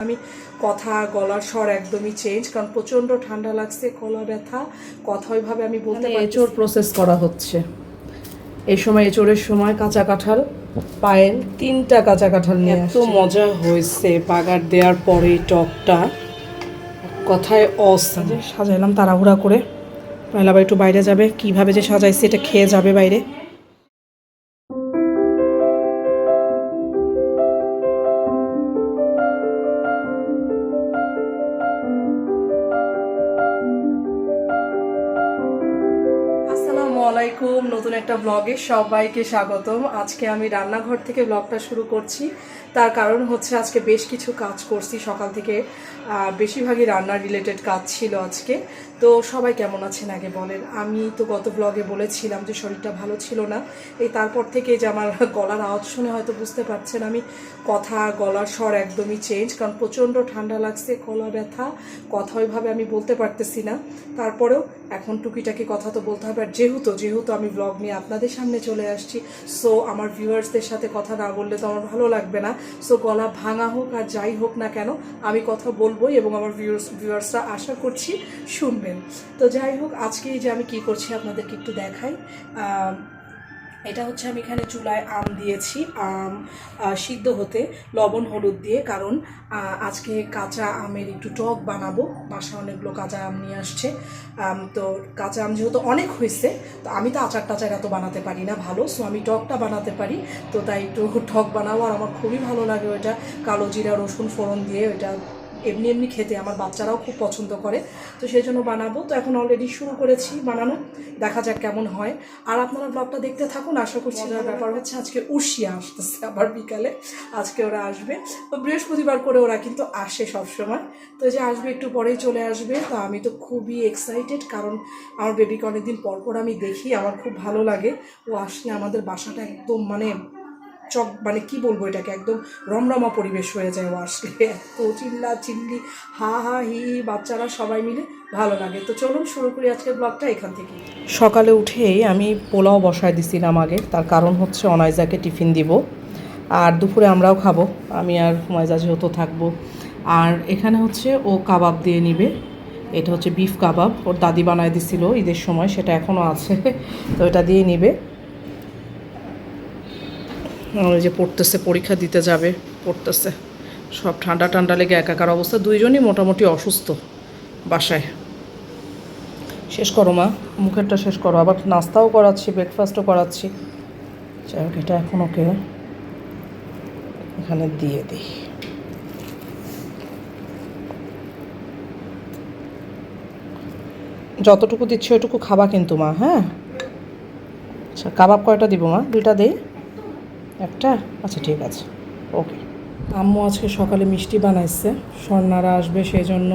আমি কথা গলার স্বর একদমই চেঞ্জ, কারণ প্রচণ্ড ঠান্ডা লাগছে, গলা ব্যথা, কথা ওইভাবে আমি বলতে পারি। এঁচোড় প্রসেস করা হচ্ছে এই সময়, এঁচোড়ের সময় কাঁচা কাঁঠাল পায়েল 3টা কাঁচা কাঁঠাল নিয়ে এত মজা হয়েছে বাগার দেওয়ার পরে টকটা কথায় অসাম। সাজাইলাম তাড়াহুড়া করে, পায়েল আবার একটু বাইরে যাবে, কিভাবে যে সাজাইছে এটা খেয়ে যাবে বাইরে। আসসালামাইকুম, নতুন একটা ব্লগে সবাইকে স্বাগতম। আজকে আমি রান্নাঘর থেকে ব্লগটা শুরু করছি। তার কারণ হচ্ছে আজকে বেশ কিছু কাজ করছি সকাল থেকে, বেশিরভাগই রান্নার রিলেটেড কাজ ছিল আজকে। তো সবাই কেমন আছেন আগে বলেন। আমি তো গত ব্লগে বলেছিলাম যে শরীরটা ভালো ছিল না, এই তারপর থেকে যে আমার গলার আওয়াজ শুনে হয়তো বুঝতে পারছেন আমি কথা গলার স্বর একদমই চেঞ্জ, কারণ প্রচণ্ড ঠান্ডা লাগছে, গলা ব্যথা, কথা ওইভাবে আমি বলতে পারতেছি না। তারপরেও এখন টুকিটাকি কথা তো বলতে হবে, আর যেহেতু আমি ব্লগ নিয়ে আপনাদের সামনে চলে আসছি, সো আমার ভিউয়ার্সদের সাথে কথা না বললে তো আমার ভালো লাগবে না। সো গলা ভাঙা হোক আর যাই হোক না কেন, আমি কথা বলবোই এবং আমার ভিউয়ার্সরা আশা করছি শুনবেন। তো যাই হোক, আজকে যে আমি কি করছি আপনাদেরকে একটু দেখাই। এটা হচ্ছে আমি এখানে চুলায় আম দিয়েছি, আম সিদ্ধ হতে লবণ হলুদ দিয়ে, কারণ আজকে কাঁচা আমের একটু টক বানাবো। বাসা অনেকগুলো কাঁচা আম নিয়ে আসছে, তো কাঁচা আম যেহেতু অনেক হয়েছে, তো আমি তো আচার টাচার এত বানাতে পারি না ভালো, সো আমি টকটা বানাতে পারি, তো তাই একটু টক বানাবো। আর আমার খুবই ভালো লাগে ওইটা কালো জিরা রসুন ফোড়ন দিয়ে, ওইটা এমনি এমনি খেতে আমার বাচ্চারাও খুব পছন্দ করে, তো সেই জন্য বানাবো। তো এখন অলরেডি শুরু করেছি বানানো, দেখা যাক কেমন হয়। আর আপনারা ব্লগটা দেখতে থাকুন, আশা করছি। ব্যাপার হচ্ছে আজকে উর্ষিয়া আসতেছে আবার বিকালে, আজকে ওরা আসবে, তো বৃহস্পতিবার করে ওরা কিন্তু আসে সবসময়, তো যে আসবে একটু পরেই চলে আসবে। তো আমি তো খুবই এক্সাইটেড, কারণ আমার বেবিকে অনেকদিন পর পর আমি দেখি, আমার খুব ভালো লাগে। ও আসলে আমাদের বাসাটা একদম মানে কি বলবো, এটাকে একদম রমরমা পরিবেশ হয়ে যায় ও আসলে, এত চিল্লা চিল্লি হা হা হি বাচ্চারা সবাই মিলে ভালো লাগে। তো চলুন শুরু করি আজকের ব্লগটা এখান থেকে। সকালে উঠেই আমি পোলাও বসায় দিছিলাম আগে, তার কারণ হচ্ছে অনাইজাকে টিফিন দিব, আর দুপুরে আমরাও খাবো, আমি আর হুমায়জা যেহেতু থাকবো। আর এখানে হচ্ছে ও কাবাব দিয়ে নিবে, এটা হচ্ছে বিফ কাবাব, ওর দাদি বানায় দিছিল ঈদের সময়, সেটা এখনও আছে, তো এটা দিয়ে নিবে। ওই যে পড়তেছে, পরীক্ষা দিতে যাবে, পড়তেছে, সব ঠান্ডা ঠান্ডা লেগে একাকার অবস্থা, দুইজনই মোটামুটি অসুস্থ বাসায়। শেষ করো মা, মুখেরটা শেষ করো, আবার নাস্তাও করাচ্ছি, ব্রেকফাস্টও করাচ্ছি। যাই হোক, এটা এখন ওকে এখানে দিয়ে দিই। যতটুকু দিচ্ছি ওইটুকু খাবা কিন্তু মা, হ্যাঁ। আচ্ছা, কাবাব কয়টা দিব মা? 2টা দেই? একটা? আচ্ছা ঠিক আছে, ওকে। আম্মু আজকে সকালে মিষ্টি বানাইছে, স্বর্ণারা আসবে সেই জন্য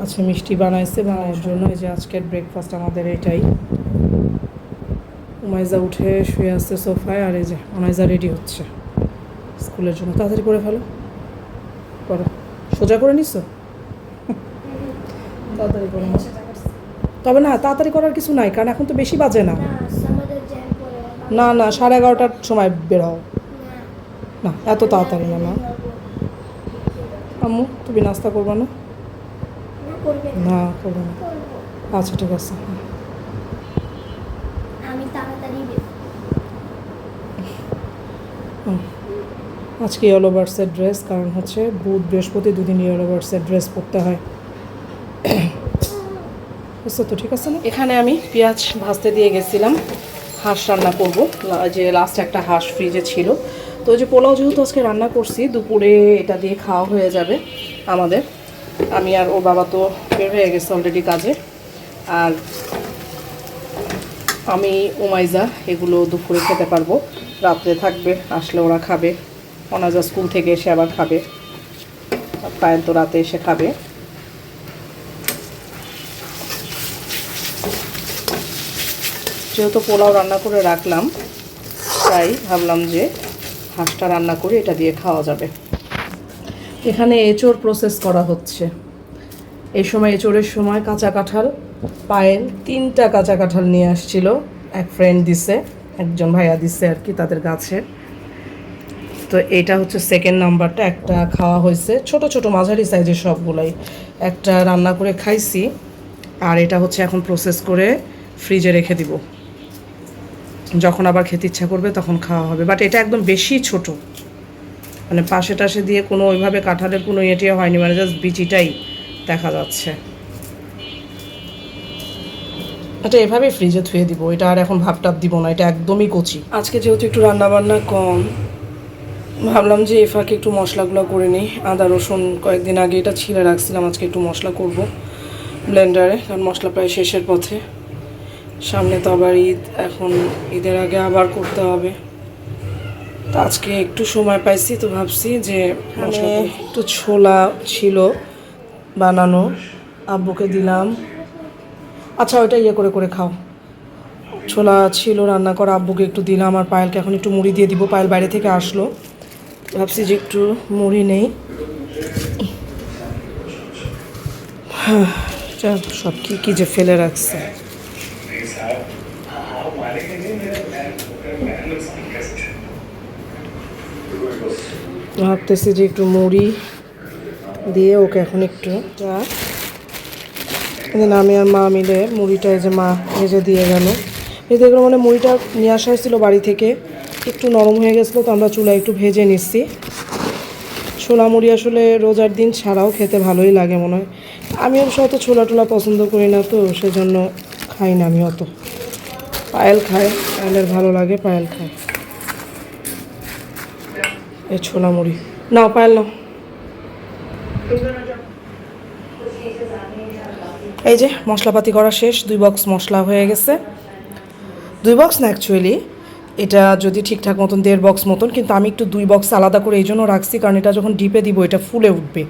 আজকে মিষ্টি বানাইছে, বানানোর জন্য এই যে আজকের ব্রেকফাস্ট আমাদের এটাই। উমাইজা উঠে শুয়ে আসছে সোফায়, আর এই যে উমাইজা রেডি হচ্ছে স্কুলের জন্য। তাড়াতাড়ি করে ফেলো, করো, সোজা করে নিছো, তাড়াতাড়ি করে। তবে না, তাড়াতাড়ি করার কিছু নাই, কারণ এখন তো বেশি বাজে না। না না, 11:30টার সময় বের হও না, এত তাড়াতাড়ি না। না আম্মু, তুমি নাস্তা করবা না? না করবো না। আচ্ছা ঠিক আছে। আজকে ইয়েলো বার্ডসের ড্রেস, কারণ হচ্ছে বুধ বৃহস্পতি দুদিন ইয়েলো বার্ডসের ড্রেস পরতে হয়, বুঝছো তো? ঠিক আছে না? এখানে আমি পেঁয়াজ ভাজতে দিয়ে গেছিলাম, হাঁস রান্না করব, যে লাস্ট একটা হাঁস ফ্রিজে ছিল, তো ওই যে পোলাও যেহেতু আজকে রান্না করছি, দুপুরে এটা দিয়ে খাওয়া হয়ে যাবে আমাদের। আমি আর ওর বাবা তো বের হয়ে গেছে অলরেডি কাজে, আর আমি উমাইজা এগুলো দুপুরে খেতে পারবো, রাত্রে থাকবে, আসলে ওরা খাবে, অনাজা স্কুল থেকে এসে আবার খাবে, পায়েল তো রাতে এসে খাবে। যেহেতু পোলাও রান্না করে রাখলাম, তাই ভাবলাম যে হাঁসটা রান্না করে এটা দিয়ে খাওয়া যাবে। এখানে এঁচোড় প্রসেস করা হচ্ছে এই সময়, এঁচোড়ের সময় কাঁচা কাঁঠাল পায়েল 3টা কাঁচা কাঁঠাল নিয়ে আসছিল, এক ফ্রেন্ড দিছে, একজন ভাইয়া দিছে আর কি তাদের গাছে, তো এইটা হচ্ছে সেকেন্ড নাম্বারটা, একটা খাওয়া হয়েছে, ছোট ছোট মাঝারি সাইজের সবগুলাই, একটা রান্না করে খাইছি। আর এটা হচ্ছে এখন প্রসেস করে ফ্রিজে রেখে দিব, যখন আবার খেতে ইচ্ছা করবে তখন খাওয়া হবে। বাট এটা একদম বেশি ছোট, মানে পাশে টাশে দিয়ে কোনো ওইভাবে কাঁঠালের কোনো ইয়েটিও হয়নি, মানে জাস্ট বিচিটাই দেখা যাচ্ছে। এটা এভাবেই ফ্রিজে থুয়ে দিব, এটা আর এখন ভাবটাপ দিব না, এটা একদমই কচি। আজকে যেহেতু একটু রান্নাবান্না কম, ভাবলাম যে এই ফাঁকে একটু মশলাগুলো করে নিই। আদা রসুন কয়েকদিন আগে এটা ছিলে রাখছিলাম, আজকে একটু মশলা করব ব্লেন্ডারে, কারণ মশলা প্রায় শেষের পথে। সামনে তো আবার ঈদ, এখন ঈদের আগে আবার করতে হবে। তো আজকে একটু সময় পাইছি, তো ভাবছি যে একটু ছোলা ছিল বানানো, আব্বুকে দিলাম। আচ্ছা ওইটা ইয়ে করে করে খাও। ছোলা ছিল রান্না করা, আব্বুকে একটু দিলাম। আর পায়েলকে এখন একটু মুড়ি দিয়ে দিব, পায়েল বাইরে থেকে আসলো, ভাবছি যে একটু মুড়ি নেই। সব কি কি যে ফেলে রাখছে। ভাবতেছি যে একটু মুড়ি দিয়ে ওকে এখন একটু আমি আর মা মিলে মুড়িটা, এই যে মা ভেজে দিয়ে গেল। এই দেখলো মানে মুড়িটা নিয়ে আসা হয়েছিল বাড়ি থেকে, একটু নরম হয়ে গেছিলো, তো আমরা চুলায় একটু ভেজে নিচ্ছি। ছোলা মুড়ি আসলে রোজার দিন ছাড়াও খেতে ভালোই লাগে মনে হয়। আমি অবশ্য অত ছোলা টোলা পছন্দ করি না, তো সেজন্য খাই না আমি অত। পায়েল খায়, পায়েলের ভালো লাগে, পায়েল খায় এই ছোলা মুড়ি। নাও পায়েল নাও। এই যে মশলাপাতি করা শেষ, 2 বক্স মশলা হয়ে গেছে। 2 বক্স না, অ্যাকচুয়ালি এটা যদি ঠিকঠাক মতন 1.5 বক্স মতন, কিন্তু আমি একটু 2 বক্স আলাদা করে এই জন্য রাখছি, কারণ এটা যখন ডিপে দিব এটা ফুলে উঠবে,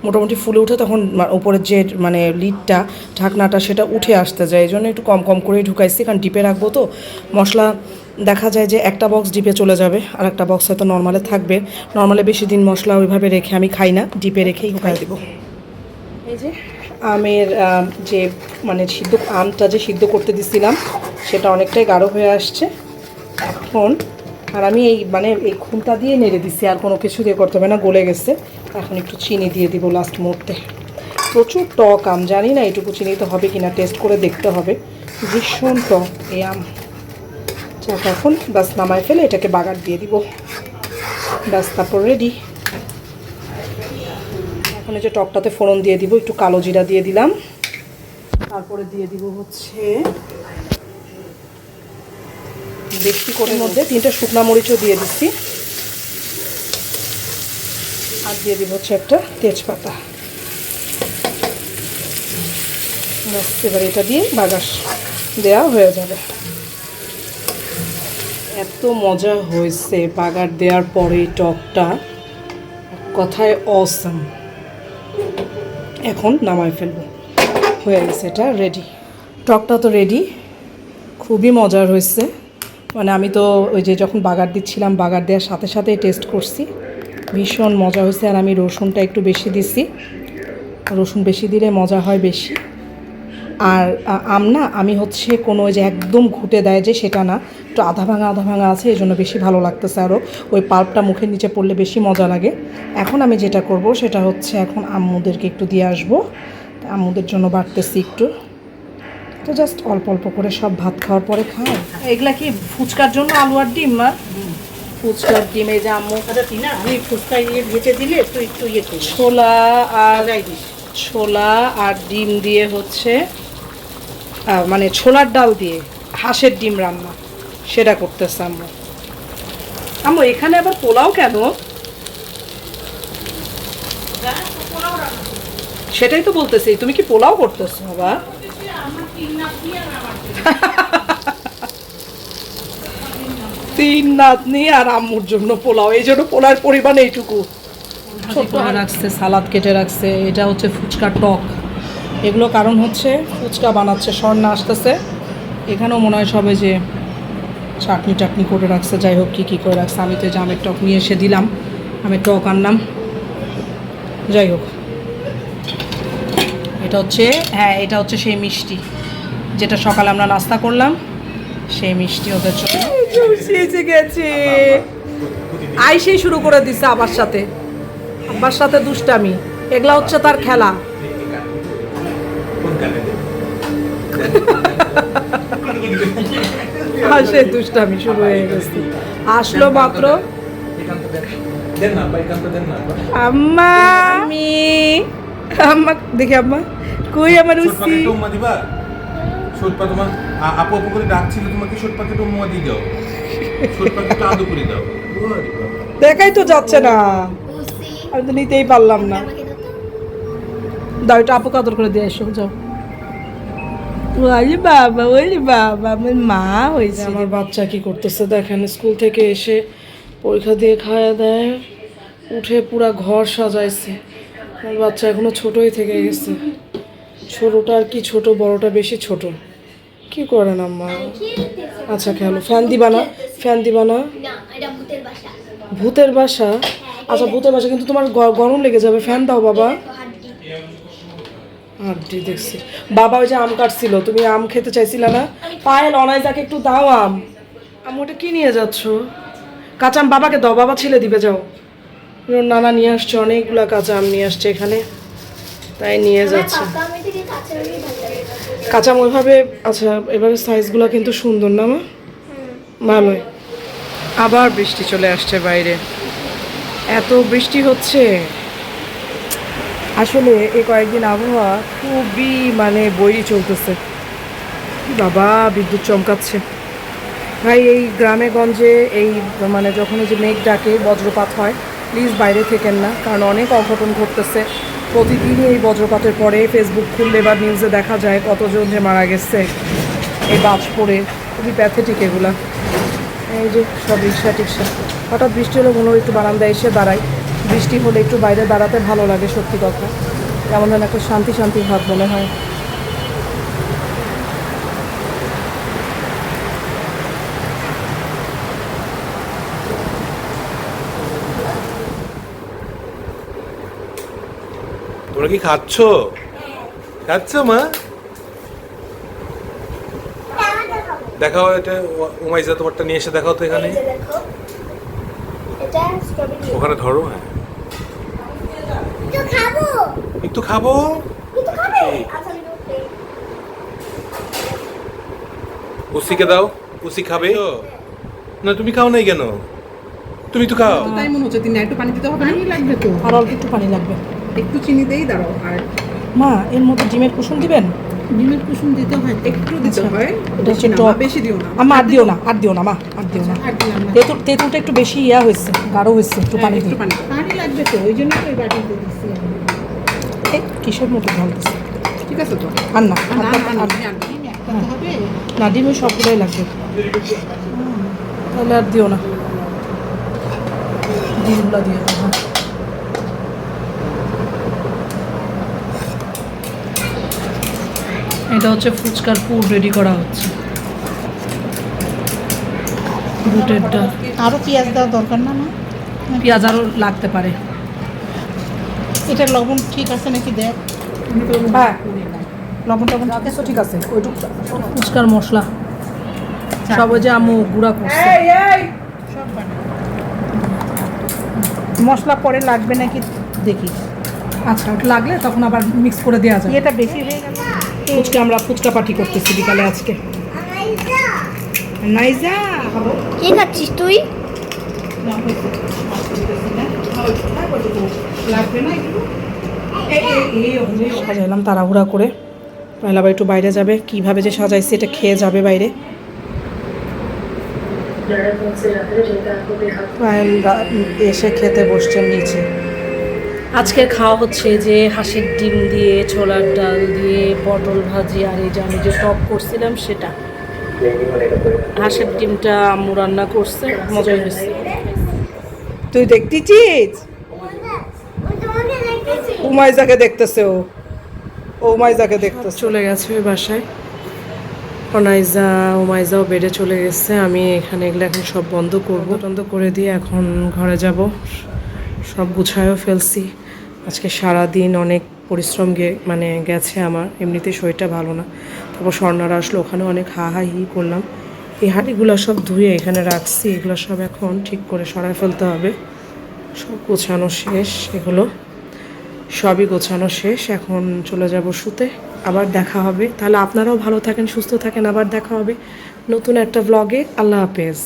মোটামুটি ফুলে উঠে তখন উপরের যে মানে লিডটা, ঢাকনাটা, সেটা উঠে আসতে যায়। এই জন্য একটু কম কম করেই ঢুকাইছি, কারণ ডিপে রাখবো তো মশলা দেখা যায় যে একটা বক্স ডিপে চলে যাবে, আর একটা বক্স হয়তো নর্মালে থাকবে। নর্মালে বেশি দিন মশলা ওইভাবে রেখে আমি খাই না, ডিপে রেখেই খাই দিব। এই যে আমের যে মানে আমটা যে সিদ্ধ করতে দিছিলাম, সেটা অনেকটাই গাঢ় হয়ে আসছে এখন। আর আমি এই মানে এই খুন্তা দিয়ে নেড়ে দিচ্ছি, আর কোনো কিছু দিয়ে করতে হবে না, গলে গেছে। এখন একটু চিনি দিয়ে দিব লাস্ট মুহূর্তে। প্রচুর টক আম, জানি না এটুকু চিনিতে হবে কিনা, টেস্ট করে দেখতে হবে। ভীষণ টক এই আম। যাক, এখন বাস নামায় ফেলে এটাকে বাগার দিয়ে দিব, বাস তারপর রেডি। এখন এই যে টকটাতে ফোড়ন দিয়ে দিব, একটু কালো জিরা দিয়ে দিলাম, তারপরে দিয়ে দিব হচ্ছে বেশি করে মধ্যে 3টে শুকনো মরিচও দিয়ে দিচ্ছি, আর দিয়ে দিব হচ্ছে একটা তেজপাতা। এবার এটা দিয়ে বাগার দেওয়া হয়ে যাবে। এত মজা হয়েছে বাগার দেওয়ার পরে টকটা, কথায় অসাম। এখন নামায় ফেলবো, হয়ে গেছে, এটা রেডি। টকটা তো রেডি, খুবই মজার হয়েছে। মানে আমি তো ওই যে যখন বাগার দিচ্ছিলাম, বাগার দেওয়ার সাথে সাথেই টেস্ট করছি, ভীষণ মজা হয়েছে। আর আমি রসুনটা একটু বেশি দিছি, রসুন বেশি দিলে মজা হয় বেশি। আর আম না, আমি হচ্ছে কোনো ওই যে একদম ঘুটে দেয় যে সেটা না, একটু আধা ভাঙা আছে, এই জন্য বেশি ভালো লাগতেছে। আরও ওই পাল্পটা মুখের নিচে পড়লে বেশি মজা লাগে। এখন আমি যেটা করব সেটা হচ্ছে এখন আম্মুদেরকে একটু দিয়ে আসবো, আম্মুদের জন্য বাড়তেছি একটু, তো জাস্ট অল্প অল্প করে সব ভাত খাওয়ার পরে খাও। এগুলা কি ফুচকার জন্য আলু আর ডিম? মা ফুচকার ডিম, এই যে আম্মু না, আমি ফুচকা ইয়ে ভেজে দিলে একটু একটু ইয়ে ছোলা আর ডিম দিয়ে হচ্ছে মানে ছোলার ডাল দিয়ে হাঁসের ডিম রান্না, সেটা করতেছে আম্মু। আম্মু এখানে আবার পোলাও কেন? সেটাই তো বলতেছি, তুমি কি পোলাও করতেছো বাবা? 3 নাতনি আর আম্মুর জন্য পোলাও, এই জন্য পোলার পরিমাণ এইটুকু। ছোট রাখছে, সালাদ কেটে রাখছে, এটা হচ্ছে ফুচকার টক। এগুলো কারণ হচ্ছে ফুচকা বানাচ্ছে, স্বর্ণা আসতেছে, এখানেও মনে হয় সবাই যে চাটনি টাটনি করে রাখছে। যাই হোক কী কী করে রাখছে, আমি তো যে আমের টক নিয়ে এসে দিলাম, আমের টক আনলাম। যাই হোক, এটা হচ্ছে, হ্যাঁ এটা হচ্ছে সেই মিষ্টি যেটা সকালে আমরা নাস্তা করলাম, সেই মিষ্টি ওদের জন্য এসে গেছে। আইসেই শুরু করে দিছে আব্বার সাথে দুষ্টামি, এগুলা হচ্ছে তার খেলা। আসে দুষ্টামি শুরু হয়ে গেছে, আসলো মাত্র। আম্মা আমি আম্মা দেখি, আম্মা কই আমার উসি আপু আপু করে ডাকছিল তোমাকে, ছোট পাখি তো মুয়া দিয়ে দাও, ছোট পাখি তো আদু করে দাও। দেখাই তো যাচ্ছে না, আমি তো নিতেই পারলাম না। দাও এটা আপুকে আদর করে দিয়ে এসো, যাও। ওলি বাবা আমার মা হয়েছে। আমার বাচ্চা কি করতেছে দেখেন, স্কুল থেকে এসে পরীক্ষা দিয়ে খাওয়া দেয়, উঠে পুরা ঘর সাজাইছে। আমার বাচ্চা এখনো ছোটই থেকে গেছে, ছোটটা আর কি ছোট, বড়টা বেশি ছোট। কি করেন আম্মা? আচ্ছা খেলো, ফ্যান দিবা না, ফ্যান দিবা না। ভূতের বাসা? আচ্ছা ভূতের বাসা, কিন্তু তোমার গরম লেগে যাবে, ফ্যান দাও বাবা। হাড্ডি দেখছি বাবা, ওই যে আম কাটছিল, তুমি আম খেতে চাইছিলা না? পায়েল অনাইজাকে একটু দাও আম। আম ওটা কি নিয়ে যাচ্ছ? কাঁচা আম বাবাকে দাও, বাবা ছিলে দিবে, যাও। ওর নানা নিয়ে আসছে, অনেকগুলা কাঁচা আম নিয়ে আসছে এখানে, তাই নিয়ে যাচ্ছে। কাঁচা আম ওইভাবে, আচ্ছা এবারে সাইজগুলো কিন্তু সুন্দর না মা, ভালোই। আবার বৃষ্টি চলে আসছে বাইরে, এত বৃষ্টি হচ্ছে। আসলে এই কয়েকদিন আবহাওয়া খুবই মানে বৈরি চলতেছে। বাবা বিদ্যুৎ চমকাচ্ছে ভাই, এই গ্রামে গঞ্জে এই মানে যখন এই যে মেঘ ডাকে বজ্রপাত হয়, প্লিজ বাইরে থেকেন না, কারণ অনেক অঘটন ঘটতেছে প্রতিদিনই। এই বজ্রপাতের পরে ফেসবুক খুললে বা নিউজে দেখা যায় কতজন যে মারা গেছে এই বাজ পড়ে, খুবই প্যাথেটিক এগুলা। এই যে সব রিক্সা টিক্সা, হঠাৎ বৃষ্টি হলে মনে হয় একটু বারান্দায় এসে দাঁড়াই, বৃষ্টি হলে একটু বাইরে দাঁড়াতে ভালো লাগে, সত্যি কথা, কেমন যেন একটা শান্তি শান্তি ভাব মনে হয়। তোমরা কি খাচ্ছ? খাচ্ছ মা? দেখাও এটা, উমাইজা তোমারটা নিয়ে এসে দেখাও তো এখানে, ওখানে ধরো। হ্যাঁ একটু খাবো। উসিকে দাও, উসি খাবে না? তুমি খাও নাই কেন? তুমি তো খাও। তাই মনে হচ্ছে তিনি একটু পানি দিতে হবে, পানি লাগবে তো, আর অল্প একটু পানি লাগবে, একটু চিনি দেই, দাঁড়াও। আর মা এর মধ্যে ডিমের কুসুম দিবেন? ডিমের কুসুম দিতে হয়, একটু দিতে হয়, এটা হচ্ছে বেশি না, টক। বেশি দিও না। আম্মা আর দিও না, আর দিও না মা, আর দিও না। আর দিলাম না। তেঁতুলটা একটু বেশি হয়েছে, গাঢ় হয়েছে, একটু পানি একটু দিই। পানি, পানি লাগবে তো, ওই জন্য তো এই বাটিতে দিচ্ছি আমি। কিসের মতো ঢালতেছে? ঠিক আছে তো? আর না, না না না, আর ডিম একটা তো হবে। না, ডিমের সবগুলোই লাগবে, তাহলে আর দিও না, ডিমগুলো দিয়ে দাও। হ্যাঁ। এটা হচ্ছে ফুচকার পুর রেডি করা হচ্ছে, বুটের ডাল। আরও পেঁয়াজ দেওয়া দরকার না? না পেঁয়াজ আরও লাগতে পারে। এটা লবণ ঠিক আছে নাকি দেখ? হ্যাঁ লবণ টবণ ঠিক আছে, ঠিক আছে। ওইটুকু ফুচকার মশলা সব ওই যে আম্মু গুঁড়া করছে। সব বানাই। মশলা পরে লাগবে নাকি দেখি। আচ্ছা ওটা লাগলে তখন আবার মিক্স করে দেওয়া যায়। এটা বেশি হয়ে গেল। ফুচকা আমরা ফুচকা পার্টি করতেছি বিকালে আজকে। নাইজা কি খাচ্ছিস তুই? লাগবে না একটু? সাজাইলাম তাড়াহুড়া করে, পয়লা আবার একটু বাইরে যাবে, কিভাবে যে সাজাইছি এটা খেয়ে যাবে বাইরে। পায়েল এসে খেতে বসছেন নিচে। আজকের খাওয়া হচ্ছে যে হাঁসের ডিম দিয়ে, ছোলার ডাল দিয়ে, পটল ভাজি, আর এই যে আমি যে টক করছিলাম সেটা। হাঁসের ডিমটা আম্মু রান্না করছে, মজা হয়েছে। তুই দেখতেছিস? উমাইজাকে দেখতেছে, ও উমাইজাকে দেখতেছে। চলে গেছে ওই বাসায় অনাইজা, উমাইজাও বেডে চলে গেছে। আমি এখানে এগুলো এখন সব বন্ধ করে দিয়ে এখন ঘরে যাব। সব গুছায়ও ফেলছি। আজকে সারাদিন অনেক পরিশ্রম গেছে আমার, এমনিতে শরীরটা ভালো না। তারপর স্বর্ণারা আসলো, ওখানে অনেক হা হা হি করলাম। এই হাঁড়িগুলো সব ধুয়ে এখানে রাখছি, এগুলো সব এখন ঠিক করে সরায় ফেলতে হবে। সব গোছানো শেষ, এগুলো সবই গোছানো শেষ। এখন চলে যাব শুতে, আবার দেখা হবে। তাহলে আপনারাও ভালো থাকেন, সুস্থ থাকেন, আবার দেখা হবে নতুন একটা ব্লগে। আল্লাহ হাফেজ।